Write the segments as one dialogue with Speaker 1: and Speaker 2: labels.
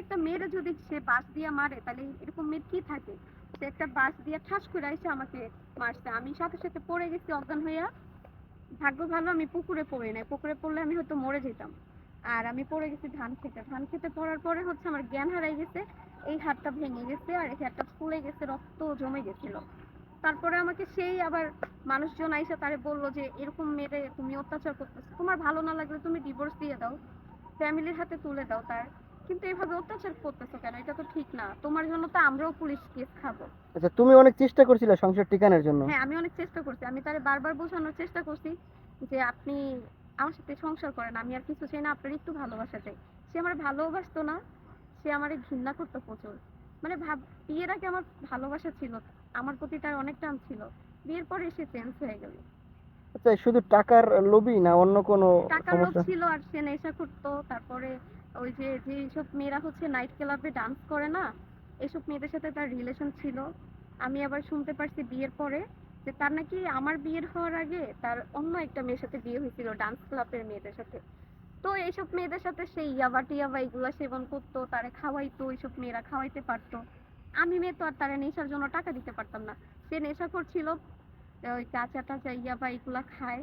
Speaker 1: একটা মেয়েরে যদি সে বাঁশ দিয়ে মারে তাহলে এরকম মেয়ের কি থাকে? সে একটা বাঁশ দিয়ে ঠাস করে এসে আমাকে মারছে, আমি সাথে সাথে পড়ে গেছি অজ্ঞান হইয়া। ভাগ্য ভালো আমি পুকুরে পড়ি নাই, পুকুরে পড়লে আমি হয়তো মরে যেতাম। আর আমি পড়ে গেছি ধান খেতে, ধান খেতে পড়ার পরে হচ্ছে আমার জ্ঞান হারাই গেছে, এই হাতটা ভেঙে গেছে আর এই হাতটা ফুলে গেছে, রক্ত জমে গেছিল। তারপরে আমাকে সেই আবার মানুষজন আইসা তারে বললো যে এরকম মেরে তুমি অত্যাচার করতেছো, তোমার ভালো না লাগলে তুমি ডিভোর্স দিয়ে দাও, ফ্যামিলির হাতে তুলে দাও তার, কিন্তু এভাবে অত্যাচার করতেছো কেন? এটা তো ঠিক না, তোমার জন্য তো আমরাও পুলিশ কেস খাবো।
Speaker 2: আচ্ছা, তুমি অনেক চেষ্টা করছিলে সংসার টিকানোর জন্য।
Speaker 1: হ্যাঁ, আমি অনেক চেষ্টা করছি, আমি তারে বারবার বোঝানোর চেষ্টা করছি যে আপনি আমার সাথে সংসার করেন, আমি আর কিছু চাই না, আপনার একটু ভালোবাসা চাই। সে আমার ভালোবাসতো না, সে আমারে ঘৃণা করতো প্রচুর। মানে ভাব, বিয়ের আগে আমার ভালোবাসা ছিল, আমার প্রতি তার অনেক টান ছিল, বিয়ের পরে সে চেঞ্জ হয়ে গেল।
Speaker 2: আচ্ছা, শুধু টাকার লোভই না অন্য কোনো
Speaker 1: টাকার লোভ
Speaker 2: সমস্যা?
Speaker 1: ছিল আর সে নেশা করতো। তারপরে ওই যে যেসব মেয়েরা হচ্ছে নাইট ক্লাবে ডান্স করে না, এসব মেয়েদের সাথে তার রিলেশন ছিল। আমি আবার শুনতে পারছি বিয়ের পরে যে তার নাকি আমার বিয়ের হওয়ার আগে তার অন্য একটা মেয়ের সাথে বিয়ে হয়েছিল, ডান্স ক্লাবের মেয়েদের সাথে। তো এইসব মেয়েদের সাথে সে ইয়াবা টিয়াবা এগুলা সেবন করতো, তারে খাওয়াইতো, ওইসব মেয়েরা খাওয়াইতে পারতো। আমি মেয়ে তো আর তারে নেশার জন্য টাকা দিতে পারতাম না। সে নেশা করছিল, ওই কাঁচা টাচা ইয়াবা এগুলা খায়।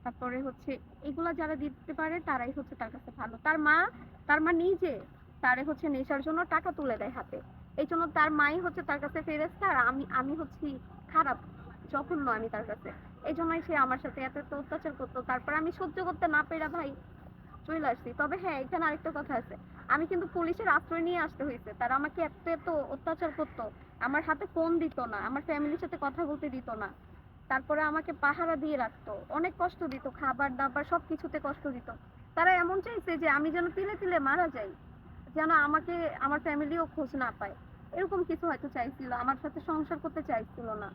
Speaker 1: তারপরে হচ্ছে এগুলা যারা দিতে পারে তারাই হচ্ছে তার কাছে ভালো। তার মা নিজে তারে হচ্ছে নেশার জন্য টাকা তুলে দেয় হাতে। এই জন্য তার মাই হচ্ছে তার কাছে ফেরেস্তা আর আমি আমি হচ্ছি খারাপ, জঘন্য আমি তার কাছে। এই জন্যই সে আমার সাথে এত এত অত্যাচার করতো। তারপরে আমি সহ্য করতে না পেরে ভাই চলে আসছি। তবে হ্যাঁ, এখানে আরেকটা কথা আছে, আমি কিন্তু পুলিশের আশ্রয় নিয়ে আসতে হয়েছে, তারা আমাকে এত এত অত্যাচার করতো। আমার হাতে ফোন দিত না, আমার ফ্যামিলির সাথে কথা বলতে দিত না, তারপরে আমাকে পাহারা দিয়ে রাখতো, অনেক কষ্ট দিত, খাবার দাবার সব কিছুতে কষ্ট দিত। তারা এমন চাইছে যে আমি যেন তিলে তিলে মারা যাই, যেন আমাকে আমার ফ্যামিলিও খোঁজ না পায়। এরকম কিছু হয়তো চাইছিল, আমার সাথে সংসার করতে চাইছিল না।